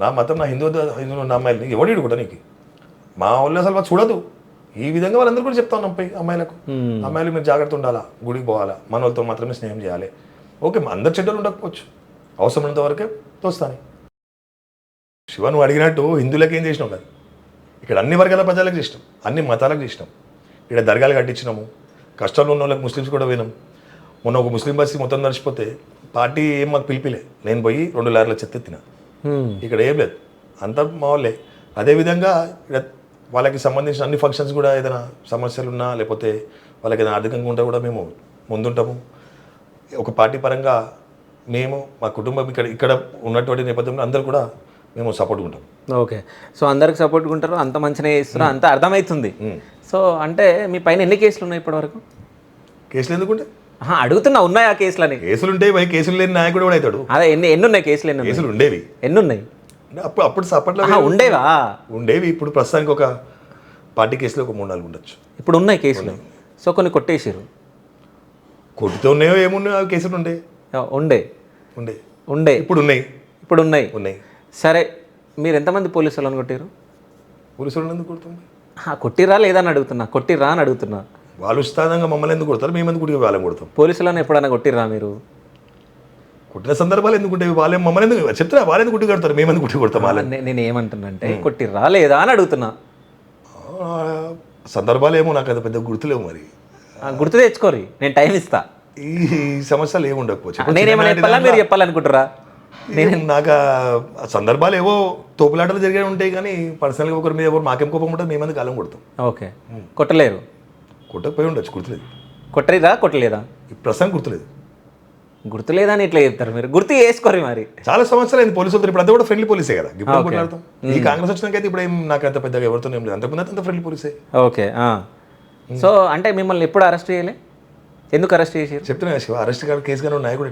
నా మతం నా హిందువులు ఉన్న అమ్మాయిలు ఎవడు కూడా నీకు మా వాళ్ళు అసలు వాళ్ళు చూడదు. ఈ విధంగా వాళ్ళందరూ కూడా చెప్తా ఉన్నాం పై అమ్మాయిలకు, అమ్మాయిలు మీరు జాగ్రత్త ఉండాలా, గుడికి పోవాలా, మన వాళ్ళతో మాత్రమే స్నేహం చేయాలి. ఓకే, అందరు చెడ్డలు ఉండకపోవచ్చు, అవసరమైనంత వరకే తోస్తాను. శివ నువ్వు అడిగినట్టు హిందువులకు ఏం చేసినావు కదా, ఇక్కడ అన్ని వర్గాల ప్రజలకు చేసినాం, అన్ని మతాలకు చేసినాం. ఇక్కడ దర్గాలు కట్టించినాము, కష్టాలు ఉన్న వాళ్ళకి ముస్లిమ్స్ కూడా పోయినాం. మొన్న ఒక ముస్లిం బస్సు మొత్తం నడిచిపోతే పార్టీ ఏం మాకు పిలిపిలే, నేను పోయి 2 లారీల చెత్త ఎత్తిన. ఇక్కడ ఏం లేదు, అంతా మా వాళ్ళే. అదేవిధంగా ఇక్కడ వాళ్ళకి సంబంధించిన అన్ని ఫంక్షన్స్ కూడా ఏదైనా సమస్యలు ఉన్నా లేకపోతే వాళ్ళకి ఏదైనా ఆర్థికంగా ఉంటే కూడా మేము ముందుంటాము. ఒక పార్టీ పరంగా మేము మా కుటుంబం ఇక్కడ ఉన్నటువంటి నేపథ్యంలో అందరూ కూడా మేము సపోర్ట్గా ఉంటాం. ఓకే, సో అందరికి సపోర్ట్గా ఉంటారు, అంత మంచిగా చేస్తున్నారు, అంత అర్థమవుతుంది. సో అంటే మీ పైన ఎన్ని కేసులు ఉన్నాయి ఇప్పటివరకు? కేసులు ఎందుకుంటే అడుగుతున్నా, ఉన్నాయా కేసులని? కేసులు ఉంటాయి, కేసులు లేని నాయకుడు కూడా అవుతాడు. అదే ఎన్ని ఉన్నాయి కేసులు? కేసులు ఉండేవి. ఎన్ని ఉన్నాయి? అప్పుడు అప్పట్లో ఉండేవా? ఉండేవి. ఇప్పుడు ప్రస్తుతానికి ఒక పార్టీ కేసులో ఒక 3-4 ఉండొచ్చు. ఇప్పుడు ఉన్నాయి కేసులు. సో కొన్ని కొట్టేసారు. కొట్టుతో ఉన్నాయో ఏమున్నాయో కేసులు ఉండే ఉండే ఉండే ఉండే ఇప్పుడు ఉన్నాయి. ఇప్పుడు ఉన్నాయి. ఉన్నాయి. సరే, మీరు ఎంతమంది పోలీసు వాళ్ళని కొట్టారు? పోలీసు వాళ్ళని ఎందుకు కొడుతుంది? కొట్టిరా లేదా అని అడుగుతున్నా. కొట్టిరా అని అడుగుతున్నా. వాళ్ళు ఉచితంగా మమ్మల్ని ఎందుకు కొడతారు, మేము ఎందుకు కొట్టి వాళ్ళని కొడతాం? పోలీసులను ఎప్పుడైనా కొట్టిరా మీరు? కొట్టిన సందర్భాలు ఎందుకుంటే వాళ్ళే మమ్మల్ని ఎందుకు చెప్తున్నా, వాళ్ళని గుట్టి కొడతారు, మేము ఎందుకు గుట్టి కొడతాం వాళ్ళని? నేను ఏమంటున్నానంటే కొట్టిరా లేదా అని అడుగుతున్నా. సందర్భాలు ఏమో నాకు అది పెద్ద గుర్తులేవు. మరి గుర్తు తెచ్చుకోరి, నేను టైం ఇస్తా. ఈ సమస్యలు ఏమి ఉండకపోవచ్చు. నేనేమైనా చెప్పాలా, మీరు చెప్పాలనుకుంటారా? నాకు ఆ సందర్భాలు ఏవో తోపులాటలు జరిగే ఉంటాయి, కానీ పర్సనల్గా ఒకరి మీద ఎవరు మాకేం కోపం ఉంటుంది, మేము కాలం కొడతాం. ఓకే, కొట్టలేరు. కొట్టకపోయి ఉండొచ్చు, గుర్తులేదు. కొట్టలేదా? కొట్టలేదా? ప్రస్తుతం గుర్తులేదు. గుర్తులేదా అని ఇట్లా చెప్తారు మీరు? గుర్తు చేసుకోరు. మరి చాలా సంవత్సరాలు అయింది పోలీసులతో. ఇప్పుడు అంతా కూడా ఫ్రెండ్లీ పోలీసే కదా, ఇప్పుడు కొట్లాడతాం. ఈ కాంగ్రెస్ వచ్చినాకైతే ఇప్పుడు ఏం నాకు అంత పెద్దగా ఎవరితో ఏం లేదు, అంతకుముందు అంత ఫ్రెండ్లీ పోలీసే. ఓకే, సో అంటే మిమ్మల్ని ఎప్పుడు అరెస్ట్ చేయలే? ఎందుకు అరెస్ట్ చేసారు? చెప్తున్నా, అరెస్ట్ కేసు కానీ నాయకుడు